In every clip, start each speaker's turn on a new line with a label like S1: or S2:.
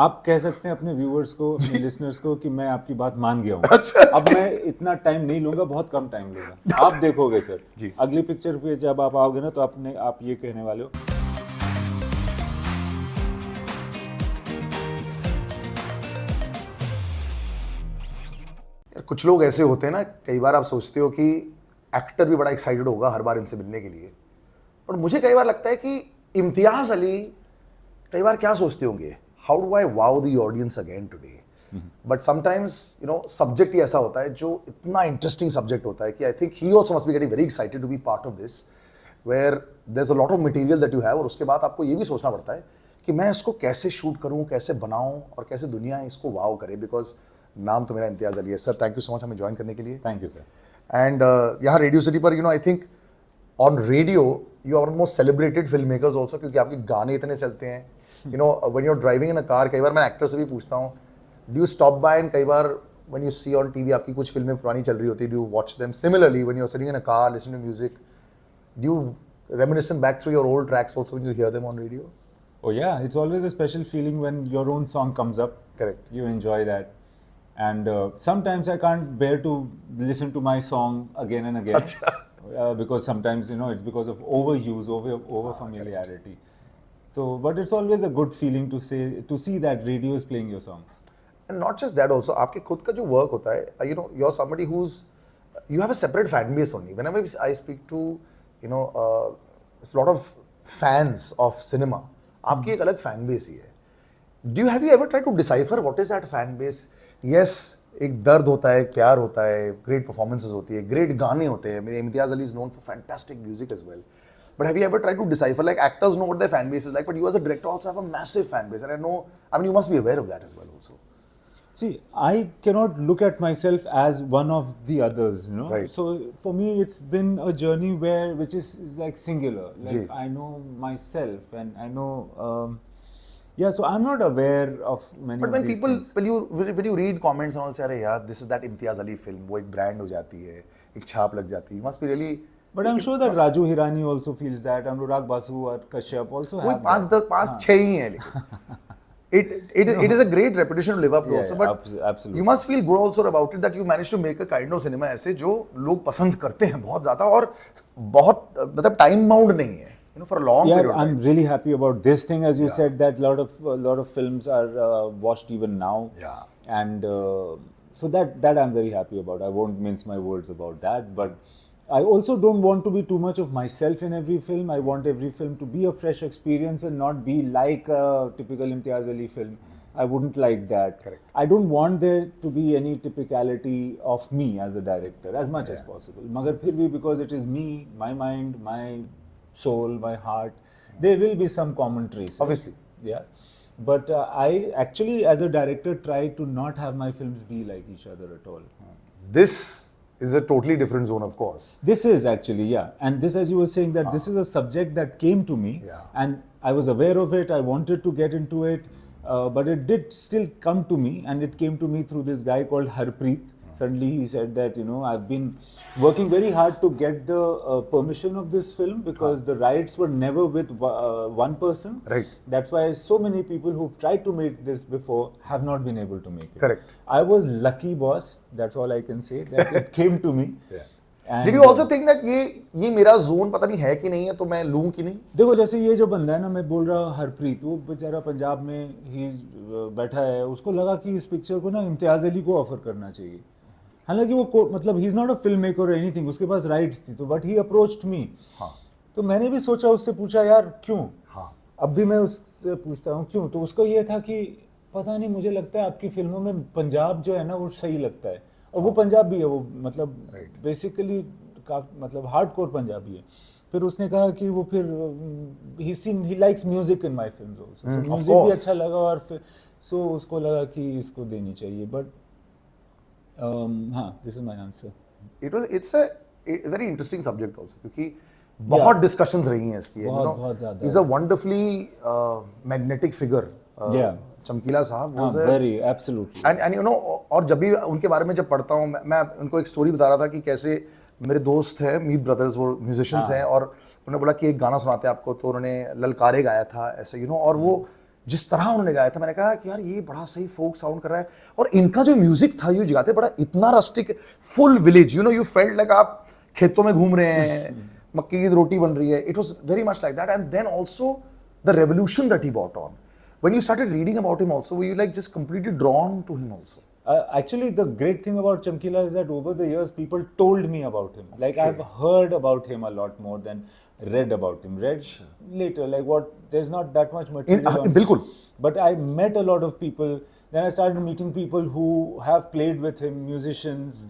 S1: आप कह सकते हैं अपने व्यूअर्स को, अपने लिसनर्स को कि मैं आपकी बात मान गया हूँ।
S2: अच्छा,
S1: अब मैं इतना टाइम नहीं लूंगा, बहुत कम टाइम लूंगा। आप देखोगे सर
S2: जी।
S1: अगली पिक्चर पे जब आप आओगे ना तो आप ये कहने वाले हो।
S2: कुछ लोग ऐसे होते हैं ना, कई बार आप सोचते हो कि एक्टर भी बड़ा एक्साइटेड होगा हर बार इनसे मिलने के लिए, पर मुझे कई बार लगता है कि इम्तियाज अली कई बार क्या सोचते होंगे, how do I wow the audience again today. But sometimes subject ही ऐसा होता है जो इतना इंटरेस्टिंग सब्जेक्ट होता है कि I think he also must be getting very excited to be part of this, where there is a lot of material that you have, और उसके बाद आपको ये भी सोचना पड़ता है कि मैं इसको कैसे शूट करूं, कैसे बनाऊं और कैसे दुनिया इसको वाओ करे। बिकॉज नाम तो मेरा इम्तियाज अली है। Sir thank you so much हमें ज्वाइन करने के लिए।
S1: Thank you sir.
S2: एंड यहाँ रेडियो सिटी पर I think on radio you are most celebrated film makers also, क्योंकि आपके गाने इतने चलते हैं। When you are driving in a car, कई बार मैं एक्टर से भी पूछता हूँ, do you stop by and कई बार when you see on TV आपकी कुछ फिल्में पुरानी चल रही होती है, do you watch them similarly when you are sitting in a car listening to music, do you reminiscent back through your old tracks also when you hear them on radio?
S1: Oh yeah, it's always a special feeling when your own song comes up.
S2: Correct.
S1: You enjoy that. And sometimes I can't bear to listen to my song again and again. Because sometimes, it's because of overuse, over familiarity. So, but it's always a good feeling to see that radio is playing your songs.
S2: And not just that also, आपके खुद का जो work होता है, you're somebody you have a separate fan base only. Whenever I speak to, a lot of fans of cinema, आपकी एक अलग fan base ही है. Have you ever tried to decipher what is that fan base? Yes, एक दर्द होता है, एक प्यार होता है, great performances होती है, great गाने होते हैं. Imtiaz Ali is known for fantastic music as well. But have you ever tried to decipher, like actors know what their fan base is like, but you as a director also have a massive fan base, and you must be aware of that as well also.
S1: See, I cannot look at myself as one of the others,
S2: Right.
S1: So for me, it's been a journey which is like singular. Like I know myself, and I know, so I'm not aware of many.
S2: But
S1: of these things.
S2: when you read comments and all, say, "Arey yaar, this is that Imtiaz Ali film," वो एक brand हो जाती है, एक छाप लग जाती है. Must be really.
S1: But I'm sure that Raju Hirani also feels that, Anurag Basu or Kashyap also have.
S2: कोई 5-6 ही हैं लेकिन. It is a great reputation to live up to also, but
S1: absolutely.
S2: You must feel good also about it that you managed to make a kind of cinema ऐसे जो लोग पसंद करते हैं बहुत ज़्यादा और बहुत मतलब time bound नहीं है, for a long period of time.
S1: I'm really happy about this thing, as you said, that lot of films are watched even now.
S2: Yeah.
S1: And so that I'm very happy about. I won't mince my words about that, but I also don't want to be too much of myself in every film. I want every film to be a fresh experience and not be like a typical Imtiaz Ali film. I wouldn't like that.
S2: Correct.
S1: I don't want there to be any typicality of me as a director as much as possible. Magar phir bhi, because it is me, my mind, my soul, my heart, there will be some common traces.
S2: Obviously.
S1: Yeah. But I actually, as a director, try to not have my films be like each other at all.
S2: This is a totally different zone, of course.
S1: This is actually, and this, as you were saying, that this is a subject that came to me, and I was aware of it. I wanted to get into it, but it did still come to me, and it came to me through this guy called Harpreet. Suddenly he said that, I've been working very hard to get the permission of this film, because the rights were never with one person.
S2: Right.
S1: That's why so many people who've tried to make this before have not been able to make it.
S2: Correct.
S1: I was lucky, boss. That's all I can say, that it came to me.
S2: Yeah.
S1: And
S2: Did you also think that ये मेरा zone पता नहीं है कि नहीं है, तो मैं लूँ कि नहीं?
S1: देखो, जैसे ये जो बंदा है ना, मैं बोल रहा हूँ हरप्रीत, वो बेचारा पंजाब में ही बैठा है, उसको लगा कि इस पिक्चर को ना इम्तियाज अली को ऑफर करना चाहिए. हालांकि वो मतलब he is not a film maker और एनीथिंग, उसके पास राइट्स थी, तो बट ही अप्रोच्ड मी. तो मैंने भी सोचा, उससे पूछा यार क्यों. अब भी मैं उससे पूछता हूँ क्यों, तो उसको ये था कि पता नहीं, मुझे लगता है आपकी फिल्मों में पंजाब जो है ना वो सही लगता है, और वो पंजाब भी है, वो मतलब बेसिकली मतलब हार्डकोर पंजाबी है. फिर उसने कहा कि वो फिर he likes music in my films also, music भी अच्छा लगा, और फिर सो उसको लगा कि इसको देनी चाहिए. But this is my answer.
S2: It's a very interesting subject also, क्योंकि बहुत discussions रही हैं इसकी.
S1: बहुत ज़्यादा.
S2: He's a wonderfully magnetic figure. चमकीला साहब was
S1: very absolutely.
S2: And और जब भी उनके बारे में जब पढ़ता हूँ, मैं उनको एक स्टोरी बता रहा था कि कैसे मेरे दोस्त हैं मीत ब्रदर्स, वो म्यूजिशियंस हैं, और उन्होंने बोला कि एक गाना सुनाते हैं आपको, तो उन्होंने ललकारे गाया था ऐसे, और वो जिस तरह उन्होंने गाया था, मैंने कहा कि यार ये बड़ा सही फोक साउंड कर रहा है, और इनका जो म्यूजिक था ये गाते बड़ा इतना rustic, full village, you know, you felt like आप खेतों में घूम रहे हैं, मक्की की रोटी बन रही है. It was very much like that. And then also the revolution that he bought on. When you started reading about him also, were you like just completely drawn to him also?
S1: Actually, the great thing about Chamkila is that over the years, people told me about him. Like, I've heard about him a lot more than read about him. Read later, like what, there's not that much material on him.
S2: बिल्कुल.
S1: But I met a lot of people. Then I started meeting people who have played with him, musicians,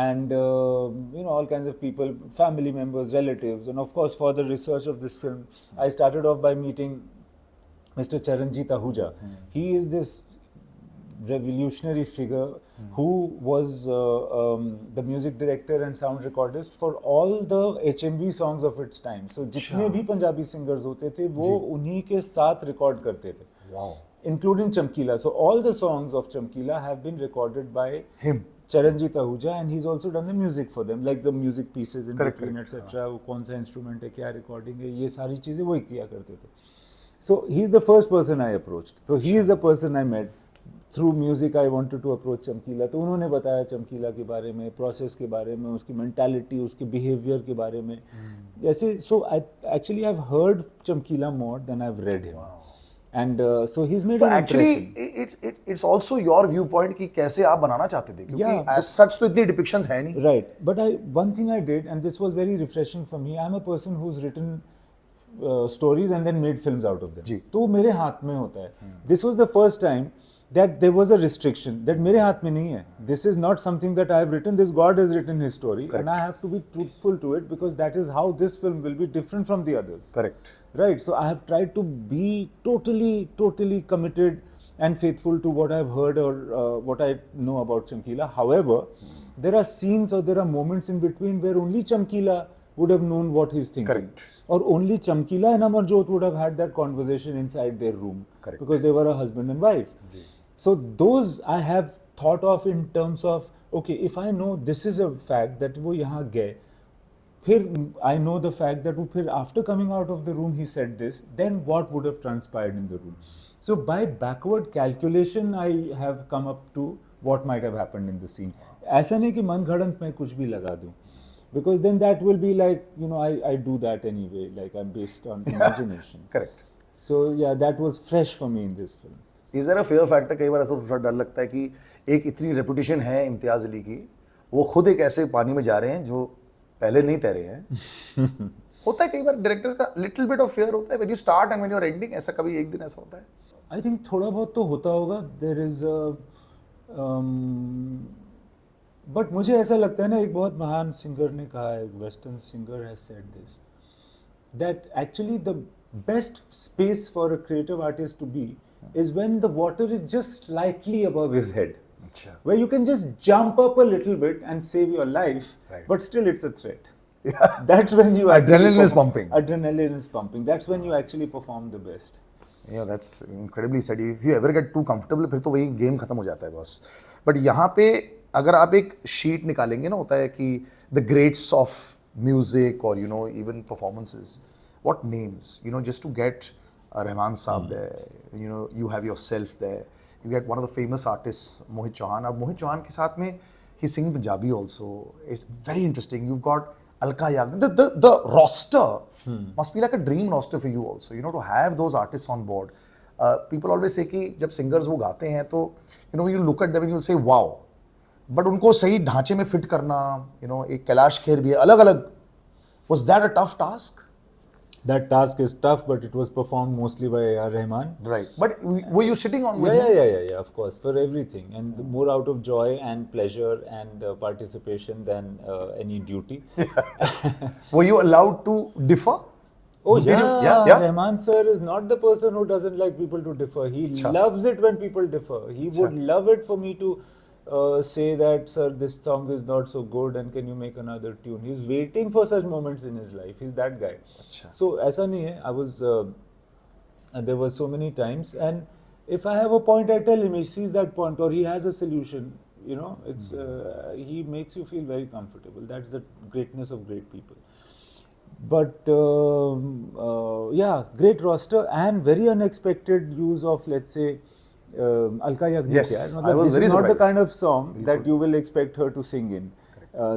S1: and you know, all kinds of people, family members, relatives. And of course, for the research of this film, I started off by meeting Mr. Charanjit Ahuja. He is this revolutionary figure who was the music director and sound recordist for all the HMV songs of its time. So जितने भी Punjabi singers होते थे वो उन्हीं के साथ record करते थे.
S2: Wow.
S1: Including Chamkila. So all the songs of Chamkila have been recorded by
S2: Him.
S1: Charanjit Ahuja, and he's also done the music for them, like the music pieces in
S2: Correct,
S1: between,
S2: correct.
S1: etc. वो कौन सा instrument है, क्या recording है, ये सारी चीजें वही किया करते थे. So he's the first person I approached. So he is the person I met. Through music I wanted to approach Chamkila. तो उन्होंने बताया Chamkila के बारे में, process के बारे में, उसकी mentality, उसके behavior के बारे में. ऐसे, so I've heard Chamkila more than I've read him.
S2: Wow.
S1: And so he's made an
S2: Actually,
S1: impression.
S2: it's also your viewpoint कि कैसे आप बनाना चाहते थे, क्योंकि
S1: Yeah,
S2: as such तो इतनी depictions है नहीं.
S1: Right. But one thing I did, and this was very refreshing for me, I'm a person who's written stories and then made films out of them.
S2: जी.
S1: तो मेरे हाथ में होता है. This was the first time that there was a restriction that मेरे हाथ में नहीं है. This is not something that I have written. This God has written his story.
S2: Correct.
S1: And I have to be truthful to it because that is how this film will be different from the others.
S2: Correct.
S1: Right. So I have tried to be totally committed and faithful to what I've heard or what I know about Chamkila. However, there are scenes or there are moments in between where only Chamkila would have known what he's thinking.
S2: Correct.
S1: Or only Chamkila and Amarjot would have had that conversation inside their room.
S2: Correct.
S1: Because they were a husband and wife.
S2: Ji.
S1: So those I have thought of in terms of, okay, if I know this is a fact that वो यहाँ गए, फिर I know the fact that वो फिर after coming out of the room he said this, then what would have transpired in the room? So by backward calculation I have come up to what might have happened in the scene. ऐसा नहीं कि मन घड़ंत में कुछ भी लगा दूँ. Because then that will be like, you know, I do that anyway, like I'm based on imagination.
S2: Correct.
S1: So yeah, that was fresh for me in this film.
S2: Is there a fear factor? कई बार ऐसा थोड़ा डर लगता है कि एक इतनी reputation है इम्तियाज अली की, वो खुद एक ऐसे पानी में जा रहे हैं जो पहले नहीं तैरे हैं. होता है कई बार डायरेक्टर्स का लिटिल बिट ऑफ फियर होता है when you start and when you are ending. ऐसा कभी एक दिन ऐसा होता है?
S1: I think थोड़ा बहुत तो होता होगा. There is but मुझे ऐसा लगता है ना, एक बहुत महान सिंगर ने कहा है, एक western singer has said this, that actually the best space for a creative artist to be is when the water is just slightly above his head.
S2: अच्छा.
S1: Where you can just jump up a little bit and save your life,
S2: Right.
S1: but still it's a threat. That's when you
S2: Adrenaline is pumping.
S1: Adrenaline is pumping. That's when you actually perform the best.
S2: Yeah, that's incredibly said. If you ever get too comfortable, फिर तो वही game खत्म हो जाता है बस. But यहाँ पे अगर आप एक शीट निकालेंगे ना, होता है कि the greats of music or you know even performances, what names, you know, just to get Rahman Saab there, you know, you have yourself there, you get one of the famous artists Mohit Chauhan. अब Mohit Chauhan के साथ में he sings Punjabi also. It's very interesting. You've got Alka Yagnik. The roster must be like a dream roster for you also, you know, to have those artists on board. People always say कि जब singers वो गाते हैं तो you know you look at them and you'll say wow, but उनको सही ढांचे में fit करना, you know, एक कैलाश खेर भी है, अलग अलग. Was that a tough task?
S1: That task is tough, but it was performed mostly by AR Rahman.
S2: Right. But were you sitting on with him?
S1: Yeah, of course, for everything. And more out of joy and pleasure and participation than any duty.
S2: Were you allowed to differ?
S1: Oh
S2: Did
S1: yeah.
S2: you? Yeah.
S1: Rahman sir is not the person who doesn't like people to differ. He loves it when people differ. He would love it for me to say that, sir, this song is not so good and can you make another tune. He's waiting for such moments in his life. He's that guy.
S2: Achha.
S1: So ऐसा नहीं है. I was there were so many times, and if I have a point, I tell him. He sees that point or he has a solution. You know, it's he makes you feel very comfortable. That's the greatness of great people. But yeah, great roster and very unexpected use of, let's say, Alka Yagnik.
S2: Yes,
S1: यार,
S2: I was
S1: this
S2: very
S1: is not the
S2: surprised.
S1: kind of song that you will expect her to sing in.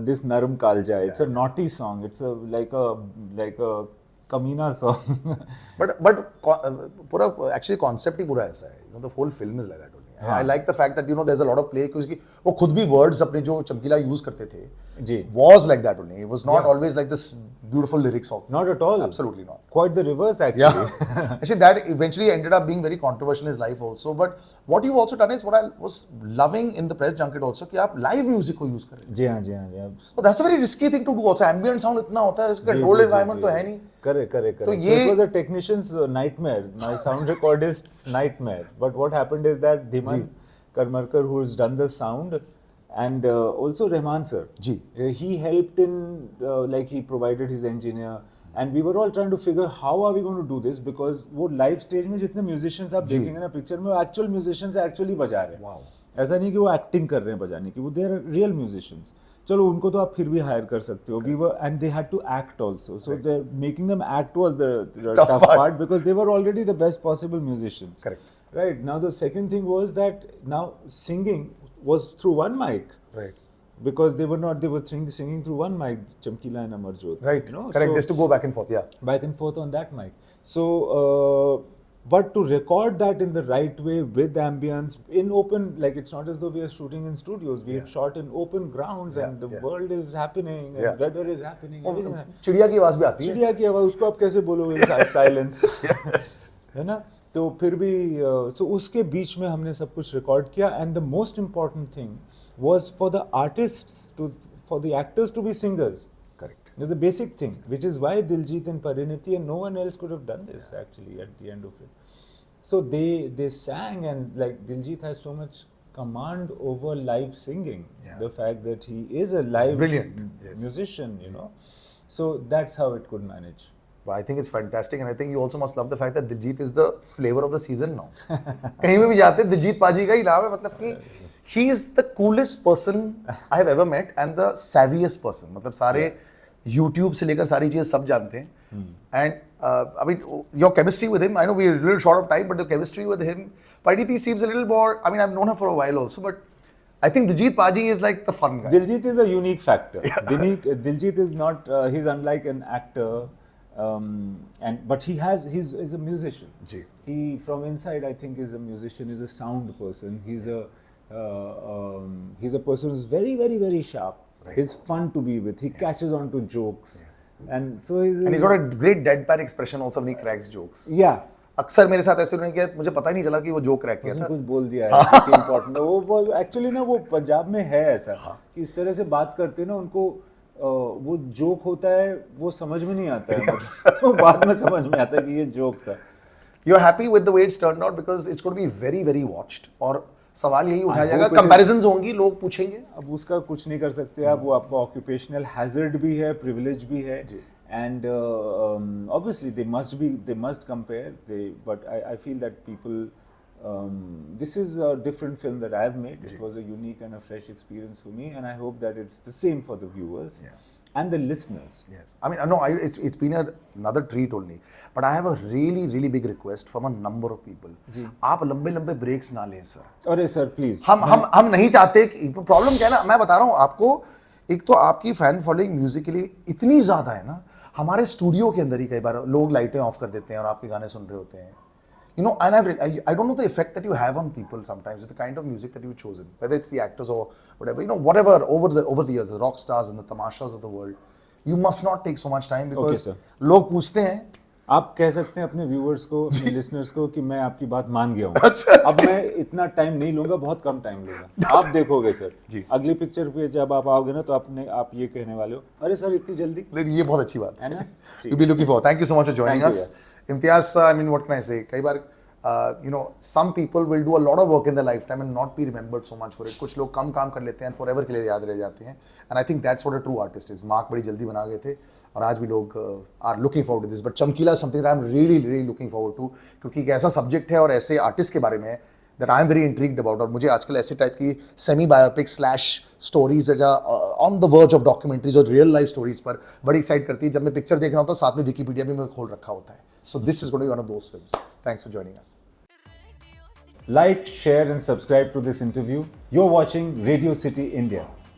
S1: This Naram Kalja, it's a naughty song. It's like a Kamina song.
S2: But पूरा actually concept ही पूरा ऐसा है. You know, the whole film is like that only. I like the fact that, you know, there's a lot of play क्योंकि वो खुद भी words अपने जो चमकीला use करते थे
S1: जी.
S2: was like that only. It was not always like this beautiful lyrics of.
S1: Not at all.
S2: Absolutely not.
S1: Quite the reverse, actually.
S2: Yeah. Actually, that eventually ended up being very controversial in his life also. But what you've also done is what I was loving in the press junket also कि आप live music को use करें.
S1: जी हाँ, जी हाँ, जी हाँ.
S2: So that's a very risky thing to do also. Ambient sound इतना होता है, इसका controlled environment तो है नहीं.
S1: Correct.
S2: तो
S1: So
S2: ये
S1: it was a technician's nightmare, my sound recordist's nightmare. But what happened is that Dhiman Karmarkar, who's done the sound, and also Rahman sir,
S2: ji.
S1: he helped in, like he provided his engineer, and we were all trying to figure how are we going to do this, because वो live stage में जितने musicians आप देखेंगे ना picture में, वो actual musicians actually बजा रहे हैं.
S2: Wow.
S1: ऐसा नहीं कि वो एक्टिंग कर रहे हैं बजाने की, वो दे आर रियल म्यूजिशियंस. चलो उनको तो आप फिर भी हायर कर सकते हो. We were and they had to act also, so they making them act was the tough part because they were already the best possible musicians.
S2: Correct.
S1: Right. Now the second thing was that now singing was through one mic,
S2: Right.
S1: because they were singing through one mic, Chamkila and Amarjot.
S2: Right.
S1: You know,
S2: Correct.
S1: so
S2: Just to go back and forth. Yeah.
S1: back and forth on that mic. So, but to record that in the right way with ambience in open, like it's not as though we are shooting in studios. We have shot in open grounds, and the world is happening, and weather is happening. Everything.
S2: चिड़िया की आवाज भी आती है.
S1: चिड़िया की आवाज, उसको आप कैसे बोलोगे? साइलेंस. है ना? तो फिर भी so उसके बीच में हमने सब कुछ रिकॉर्ड किया, and the most important thing was for the artists for the actors to be singers.
S2: Correct.
S1: There's a basic thing, which is why Diljit and Pariniti and no one else could have done this actually at the end of it. So they sang, and like Diljit has so much command over live singing.
S2: Yeah.
S1: The fact that he is a live
S2: brilliant. Yes.
S1: musician, you know. So that's how it could manage.
S2: But I think it's fantastic, and I think you also must love the fact that Diljit is the flavor of the season now. कहीं पे भी जाते दिलजीत पाजी का ही नाम है, मतलब कि he is the coolest person I have ever met and the savviest person. मतलब सारे YouTube से लेकर सारी चीजें सब जानते हैं. And I mean, your chemistry with him, I know we are a little short of time, but the chemistry with him, Pariniti seems a little more. I mean, I've known her for a while also, but I think Diljit Paji is like the fun guy.
S1: Diljit is a unique factor. Diljit is not. He's unlike an actor. But he's a musician.
S2: Ji.
S1: He from inside, I think, is a musician. He's a sound person. He's a person who's very, very, very sharp.
S2: Right.
S1: He's fun to be with. He catches on to jokes, and so
S2: And he's got a great deadpan expression also when he cracks jokes.
S1: yeah.
S2: अक्सर मेरे साथ ऐसे उन्होंने किया, मुझे पता ही नहीं चला कि वो जोक क्रैक किया
S1: उसने
S2: था.
S1: कुछ बोल दिया है कि इम्पोर्टेंट है. वो एक्चुअली ना वो पंजाब में है ऐसा कि इस तरह से बात करते हैं ना, उनको वो जोक होता है वो समझ में नहीं आता है. वो बाद में समझ में आता है कि ये जोक था.
S2: You are happy with the way it's turned out because it's going to be very, very watched. और सवाल यही उठाया जाएगा, comparisons होंगी, लोग पूछेंगे.
S1: अब उसका कुछ नहीं कर सकते आप. वो आपका ऑक्यूपेशनल हैजर्ड भी है, प्रिविलेज भी है. And obviously they must compare. But I feel that people, this is a different film that I have made. It was a unique and a fresh experience for me, and I hope that it's the same for the viewers and the listeners.
S2: Yes, I mean, no, it's been another treat only. But I have a really, really big request from a number of people. आप लंबे breaks ना लें sir.
S1: अरे sir please.
S2: हम नहीं चाहते. Problem क्या है ना, मैं बता रहा हूँ आपको, एक तो आपकी फैन फॉलोइंग म्यूजिकली इतनी ज्यादा है ना, हमारे स्टूडियो के अंदर ही कई बार लोग लाइटें ऑफ कर देते हैं और आपके गाने सुन रहे होते हैं. You know, and I don't know the effect that you have on people sometimes with the kind of music that you've chosen, whether it's the actors or whatever, you know, whatever over the years, the rock stars and the tamashas of the world. You must not take so much time because लोग पूछते हैं.
S1: आप कह सकते हैं अपने viewers को, अपने लिसनर्स को कि मैं आपकी बात मान गया हूँ.
S2: अच्छा.
S1: अब मैं इतना टाइम नहीं लूंगा, बहुत कम टाइम लूंगा. आप देखोगे सर
S2: जी.
S1: अगली पिक्चर पे जब आप आओगे ना, तो आप ये कहने वाले हो, अरे सर इतनी जल्दी.
S2: लेकिन ये बहुत अच्छी बात
S1: है ना.
S2: You'll be looking forward. Thank you so much for joining us. Imtiaz, I mean, what can I say? कई बार you know, some people will do a lot of work in their lifetime and not be remembered so much for it. कुछ लोग कम काम कर लेते हैं and forever के लिए याद रह जाते हैं. And I think that's what a true artist is. Mark बड़ी जल्दी बना गए थे और आज भी लोग are looking forward to this. But चमकीला something that I'm really, really looking forward to, क्योंकि एक ऐसा सब्जेक्ट है और ऐसे आर्टिस्ट के बारे में that I am very intrigued about. और मुझे आजकल ऐसे टाइप की semi biopic slash stories on the verge of documentaries और रियल लाइफ स्टोरीज पर बड़ी एक्साइट करती है. जब मैं पिक्चर देख रहा होता हूँ साथ में विकीपीडिया भी मैं खोल रखा होता है. So this is going to be one of those films. Thanks for joining us.
S1: Like, share and subscribe to this interview. You're watching Radio City India.